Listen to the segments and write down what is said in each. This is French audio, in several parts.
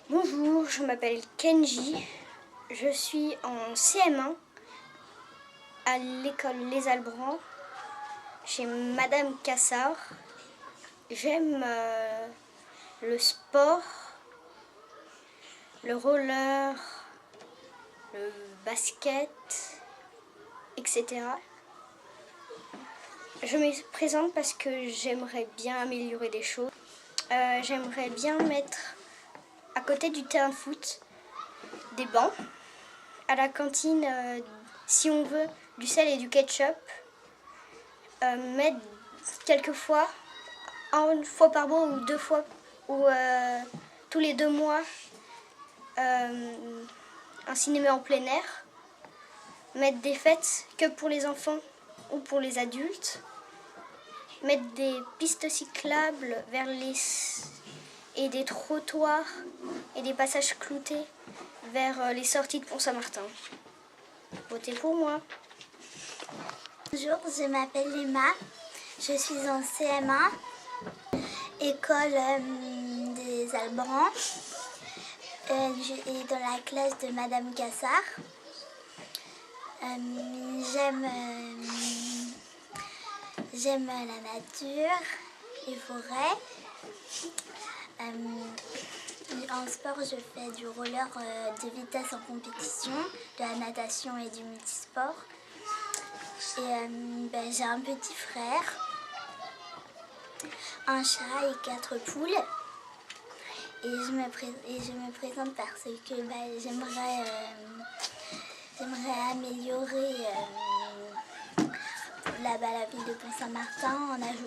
Bonjour, je m'appelle Kenji, je suis en CM1 à l'école Les Albrancs chez Madame Cassard. J'aime le sport, le roller, le basket, etc. Je me présente parce que j'aimerais bien améliorer les choses. J'aimerais bien mettre à côté du terrain de foot des bancs. À la cantine, si on veut, du sel et du ketchup. Mettre quelquefois, une fois par mois ou deux fois, ou tous les 2 mois, un cinéma en plein air. Mettre des fêtes que pour les enfants ou pour les adultes. Mettre des pistes cyclables et des trottoirs et des passages cloutés vers les sorties de Pont-Saint-Martin. Votez pour moi. Bonjour, je m'appelle Emma, je suis en CM1, école des Albrancs, et dans la classe de Madame Cassard. J'aime la nature, les forêts. En sport, je fais du roller de vitesse en compétition, de la natation et du multisport. Et j'ai un petit frère, un chat et 4 poules. Et je me présente parce que j'aimerais améliorer la ville de Pont-Saint-Martin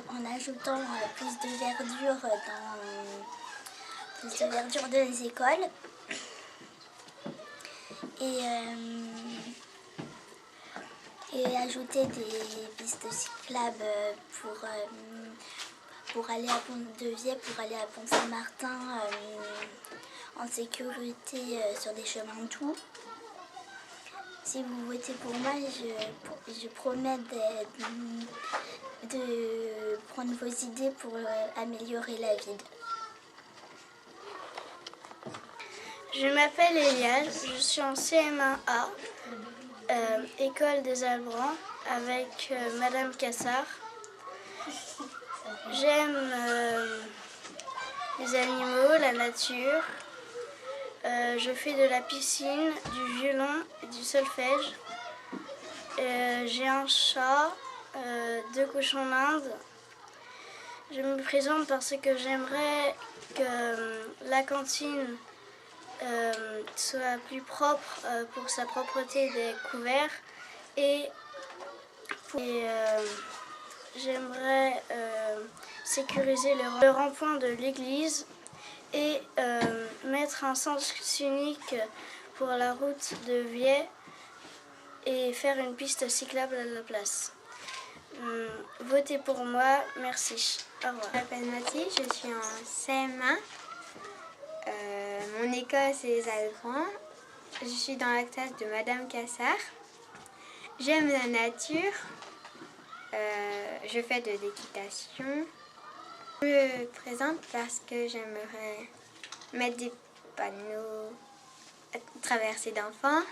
en ajoutant plus de verdure dans les écoles. Et ajouter des pistes cyclables pour aller à Pont-Saint-Martin en sécurité sur des chemins doux. Si vous votez pour moi, je promets de prendre vos idées pour améliorer la ville. Je m'appelle Eliane, je suis en CM1A, école des Albrancs, avec Madame Cassard. J'aime les animaux, la nature. Je fais de la piscine, du violon et du solfège. J'ai un chat, 2 cochons d'Inde. Je me présente parce que j'aimerais que la cantine soit plus propre pour sa propreté des couverts et j'aimerais sécuriser le rond-point de l'église et mettre un sens unique pour la route de Viey et faire une piste cyclable à la place. Votez pour moi, merci. Au revoir. Je m'appelle Mathilde, je suis en CM1. Mon école c'est les Albrancs. Je suis dans la classe de Madame Cassard. J'aime la nature. Je fais de l'équitation. Je me présente parce que j'aimerais mettre des panneaux traversés d'enfants.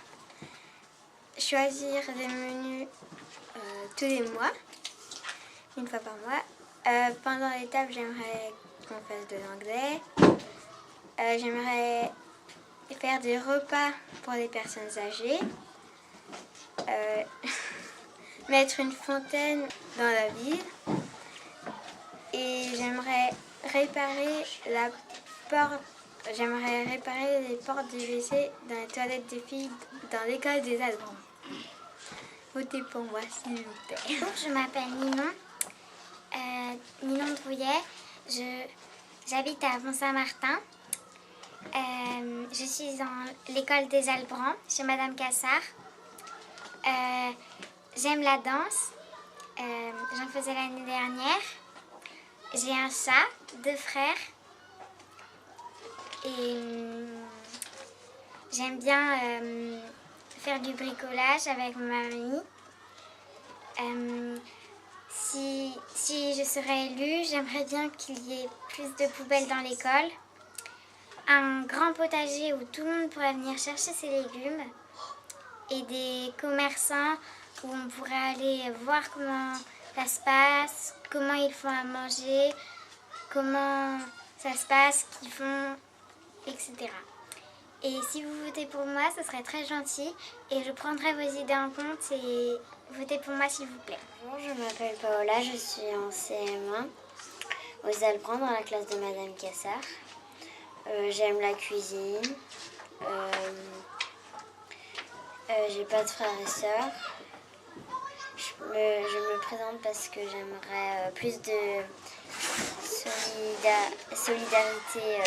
Choisir des menus tous les mois, une fois par mois. Pendant l'étape, j'aimerais qu'on fasse de l'anglais. J'aimerais faire des repas pour les personnes âgées. Mettre une fontaine dans la ville. Et j'aimerais réparer les portes du WC dans les toilettes des filles dans l'école des Albrancs. Votez pour moi, s'il vous plaît. Bonjour, je m'appelle Ninon. Ninon Drouillet. J'habite à Pont-Saint-Martin. Je suis dans l'école des Albrancs, chez Madame Cassard. J'aime la danse. J'en faisais l'année dernière. J'ai un chat, 2 frères. Et j'aime bien faire du bricolage avec ma mamie. Si je serais élue, j'aimerais bien qu'il y ait plus de poubelles dans l'école. un grand potager où tout le monde pourrait venir chercher ses légumes et des commerçants où on pourrait aller voir comment ça se passe, comment ils font à manger, comment ça se passe, ce qu'ils font, etc. Et si vous votez pour moi, ce serait très gentil et je prendrai vos idées en compte et votez pour moi s'il vous plaît. Bonjour, je m'appelle Paola, je suis en CM1 aux Albrands dans la classe de Madame Cassard. J'aime la cuisine. J'ai pas de frères et sœurs. Je me présente parce que j'aimerais plus de solidarité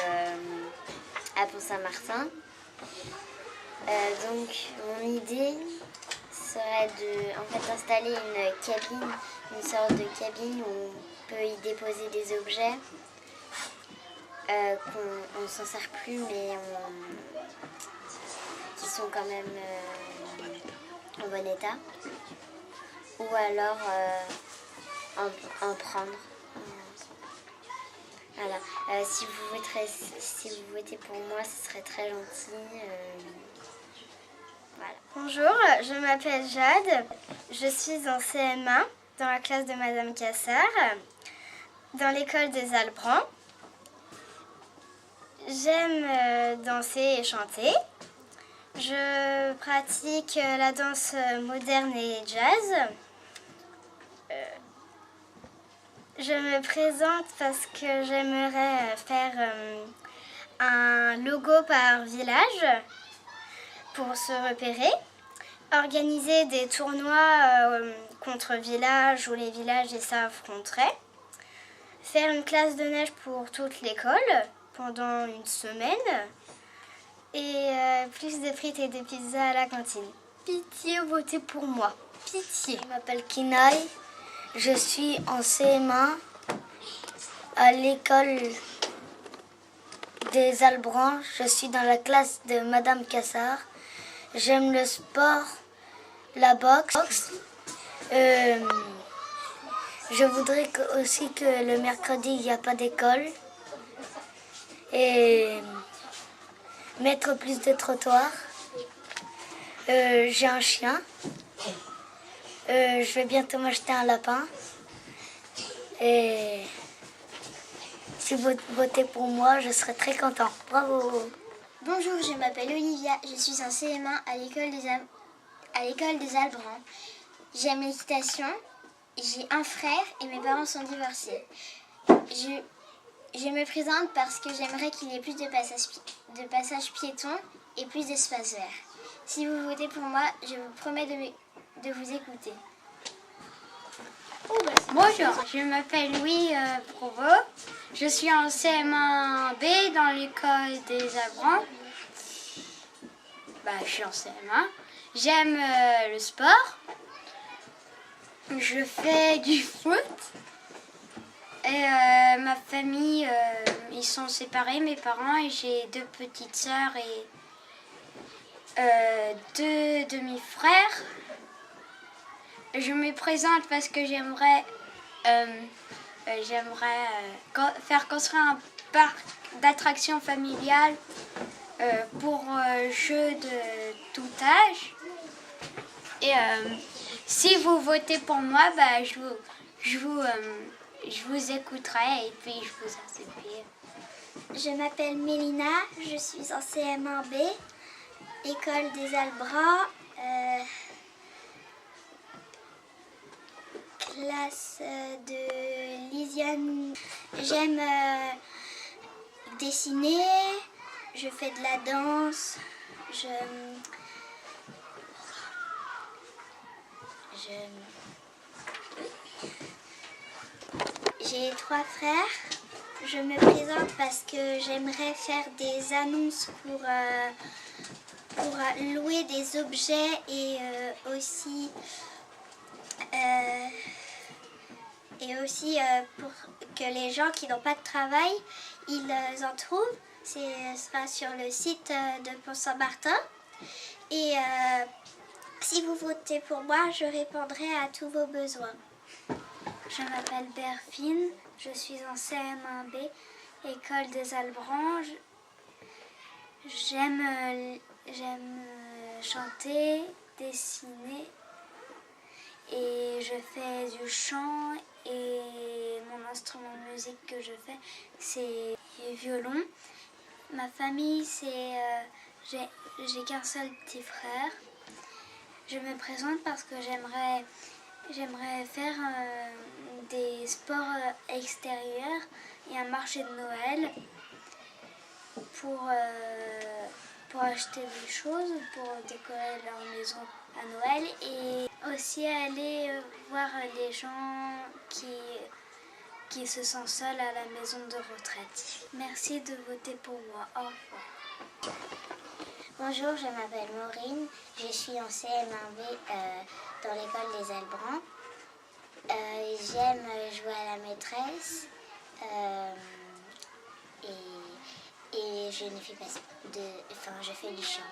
à Pont-Saint-Martin. Donc mon idée serait d'installer une sorte de cabine où on peut y déposer des objets qu'on ne s'en sert plus mais qui sont quand même en bon état. Ou alors en prendre. Voilà. Si vous votez pour moi, ce serait très gentil. Voilà. Bonjour, je m'appelle Jade. Je suis en CM1 dans la classe de Madame Cassard, dans l'école des Albrands. J'aime danser et chanter. Je pratique la danse moderne et jazz. Je me présente parce que j'aimerais faire un logo par village pour se repérer, organiser des tournois contre villages où les villages s'affronteraient, faire une classe de neige pour toute l'école pendant une semaine et plus de frites et de pizzas à la cantine. Pitié, votez pour moi. Pitié. Je m'appelle Kinaï. Je suis en CM1 à l'école des Albrands. Je suis dans la classe de Madame Cassard. J'aime le sport, la boxe. Je voudrais aussi que le mercredi, il n'y a pas d'école. Et mettre plus de trottoirs. J'ai un chien. Je vais bientôt m'acheter un lapin. Et si vous votez pour moi, je serai très content. Bravo! Bonjour, je m'appelle Olivia, je suis en CM1 à l'école des Albrands. J'aime l'équitation, j'ai un frère et mes parents sont divorcés. Je me présente parce que j'aimerais qu'il y ait plus de passages piétons et plus d'espaces verts. Si vous votez pour moi, je vous promets de vous écouter. Bonjour, je m'appelle Louis Provo. Je suis en CM1B dans l'école des Albrands. Je suis en CM1. J'aime le sport. Je fais du foot. Et ma famille, ils sont séparés, mes parents, et j'ai 2 petites sœurs et 2 demi-frères. Je me présente parce que j'aimerais faire construire un parc d'attractions familiales pour jeux de tout âge. Et si vous votez pour moi, je vous écouterai et puis je vous accepterai. Je m'appelle Mélina, je suis en CM1B, école des Albrands, classe de Lisiane. J'aime dessiner, je fais de la danse, j'ai 3 frères. Je me présente parce que j'aimerais faire des annonces pour louer des objets et aussi pour que les gens qui n'ont pas de travail, ils en trouvent. Ce sera sur le site de Pont-Saint-Martin. Et si vous votez pour moi, je répondrai à tous vos besoins. Je m'appelle Berfine, je suis en CM1B, école des Albrands. J'aime chanter, dessiner et je fais du chant et mon instrument de musique que je fais c'est violon. Ma famille j'ai qu'un seul petit frère. Je me présente parce que j'aimerais faire des sports extérieurs et un marché de Noël pour acheter des choses, pour décorer leur maison à Noël et aussi aller voir les gens qui se sentent seuls à la maison de retraite. Merci de voter pour moi. Au revoir. Bonjour, je m'appelle Maureen, je suis en CM1B dans l'école des Albrans. J'aime jouer à la maîtresse et je ne fais pas je fais du chant.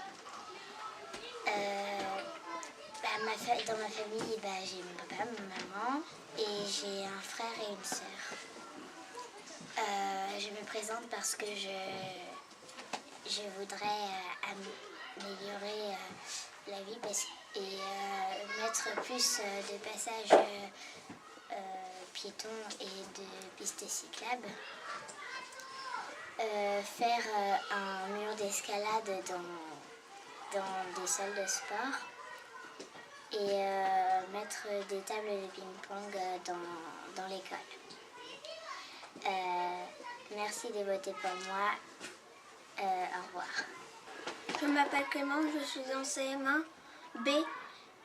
Dans ma famille, j'ai mon papa, ma maman et j'ai un frère et une sœur. Je me présente parce que je voudrais améliorer la vie et mettre plus de passages piétons et de pistes cyclables. Faire un mur d'escalade dans des salles de sport et mettre des tables de ping-pong dans l'école. Merci de voter pour moi. Au revoir. Je m'appelle Clément, je suis en CM1B,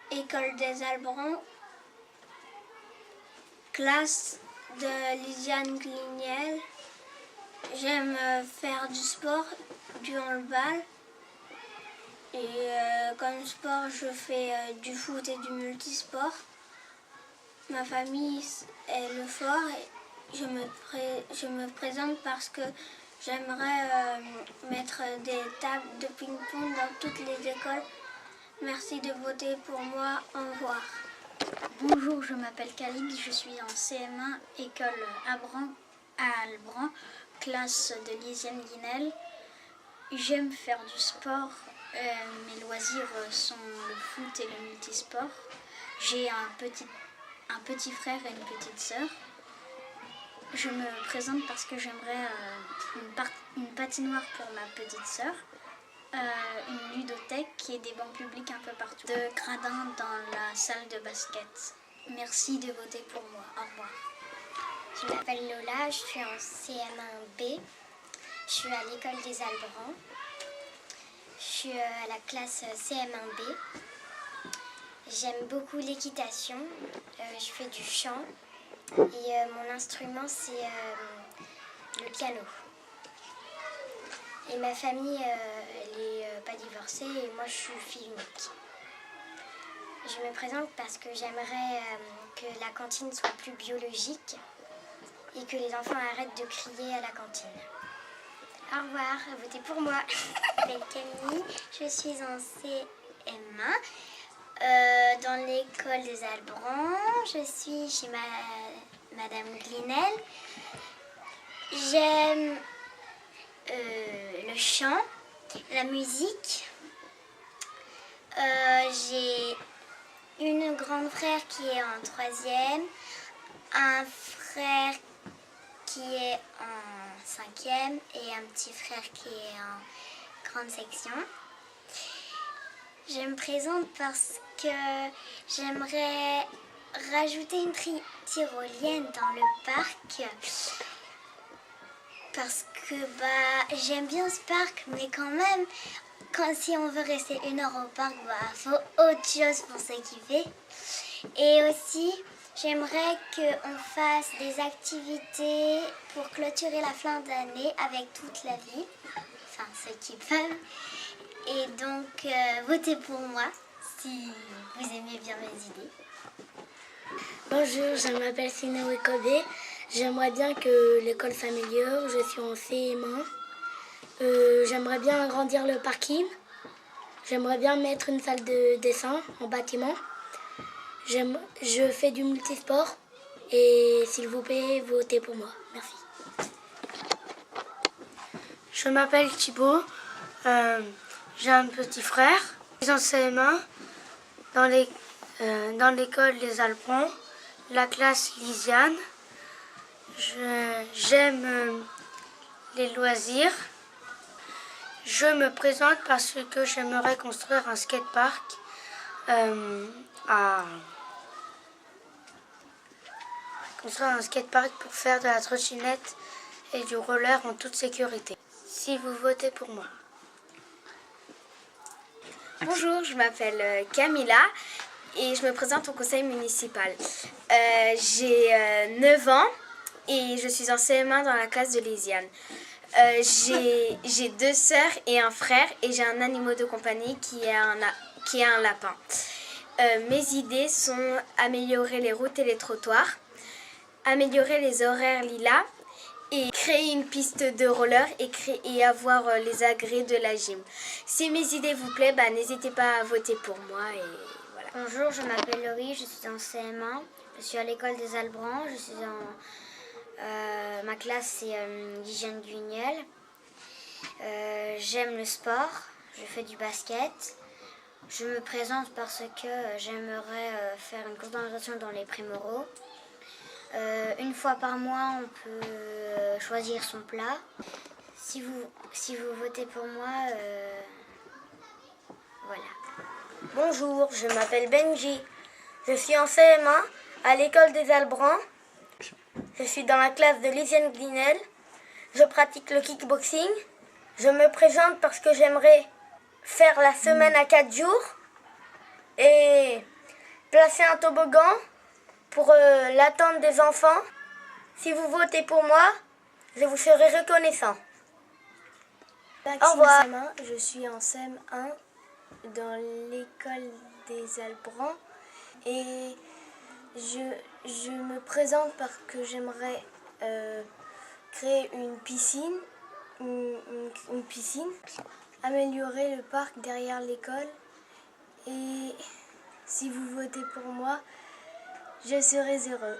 école des Albrans, classe de Lisiane Glignel. J'aime faire du sport, du handball. Et comme sport, je fais du foot et du multisport. Ma famille est le fort et je me présente parce que j'aimerais mettre des tables de ping-pong dans toutes les écoles. Merci de voter pour moi. Au revoir. Bonjour, je m'appelle Khalid, je suis en CM1, école à Albran, classe de Lisiane Guinel. J'aime faire du sport, mes loisirs sont le foot et le multisport. J'ai un petit frère et une petite sœur. Je me présente parce que j'aimerais une patinoire pour ma petite sœur, une ludothèque et des bancs publics un peu partout, de gradins dans la salle de basket. Merci de voter pour moi. Au revoir. Je m'appelle Lola, je suis en CM1B. Je suis à l'école des Albrans. Je suis à la classe CM1B. J'aime beaucoup l'équitation. Je fais du chant. Et mon instrument, c'est le piano. Et ma famille, elle n'est pas divorcée et moi, je suis fille unique. Je me présente parce que j'aimerais que la cantine soit plus biologique et que les enfants arrêtent de crier à la cantine. Au revoir, votez pour moi. Je m'appelle Camille, je suis en CM1 dans l'école des Albrans. Je suis chez Madame Glinel. J'aime le chant, la musique. J'ai une grande frère qui est en 3e, un frère qui est en 5e et un petit frère qui est en grande section. Je me présente parce que j'aimerais rajouter une tyrolienne dans le parc parce que j'aime bien ce parc, mais quand même, si on veut rester 1 heure au parc, faut autre chose pour s'équiper. Et aussi, j'aimerais qu'on fasse des activités pour clôturer la fin d'année avec toute la ville, enfin ceux qui peuvent. Et donc, votez pour moi si vous aimez bien mes idées. Bonjour, je m'appelle Sinéo Kobe. J'aimerais bien que l'école s'améliore. Je suis en CM1. J'aimerais bien agrandir le parking. J'aimerais bien mettre une salle de dessin en bâtiment. Je fais du multisport. Et s'il vous plaît, votez pour moi. Merci. Je m'appelle Thibaut. J'ai un petit frère. Je suis en CM1 dans l'école des Albrons, la classe Lisiane. J'aime les loisirs. Je me présente parce que j'aimerais construire un skatepark pour faire de la trottinette et du roller en toute sécurité. Si vous votez pour moi. Bonjour, je m'appelle Camilla et je me présente au conseil municipal. J'ai 9 ans et je suis en CM1 dans la classe de Lisiane. J'ai 2 sœurs et un frère et j'ai un animal de compagnie qui est un lapin. Mes idées sont améliorer les routes et les trottoirs, améliorer les horaires lilas et créer une piste de roller et avoir les agrès de la gym. Si mes idées vous plaisent, n'hésitez pas à voter pour moi. Et voilà. Bonjour, je m'appelle Laurie, je suis en CM1, je suis à l'école des Albrans, je suis ma classe c'est l'hygiène Guignel. J'aime le sport, je fais du basket. Je me présente parce que j'aimerais faire une course d'orientation dans les prémoraux. Une fois par mois, on peut choisir son plat. Si vous votez pour moi, voilà. Bonjour, je m'appelle Benji. Je suis en CM1 à l'école des Albrans. Je suis dans la classe de Lisiane Glinel. Je pratique le kickboxing. Je me présente parce que j'aimerais faire la semaine à 4 jours et placer un toboggan pour l'attente des enfants. Si vous votez pour moi, je vous serai reconnaissant. Au revoir. Je suis en CM1 dans l'école des Albrans et je me présente parce que j'aimerais créer une piscine, améliorer le parc derrière l'école et si vous votez pour moi, je serai heureux.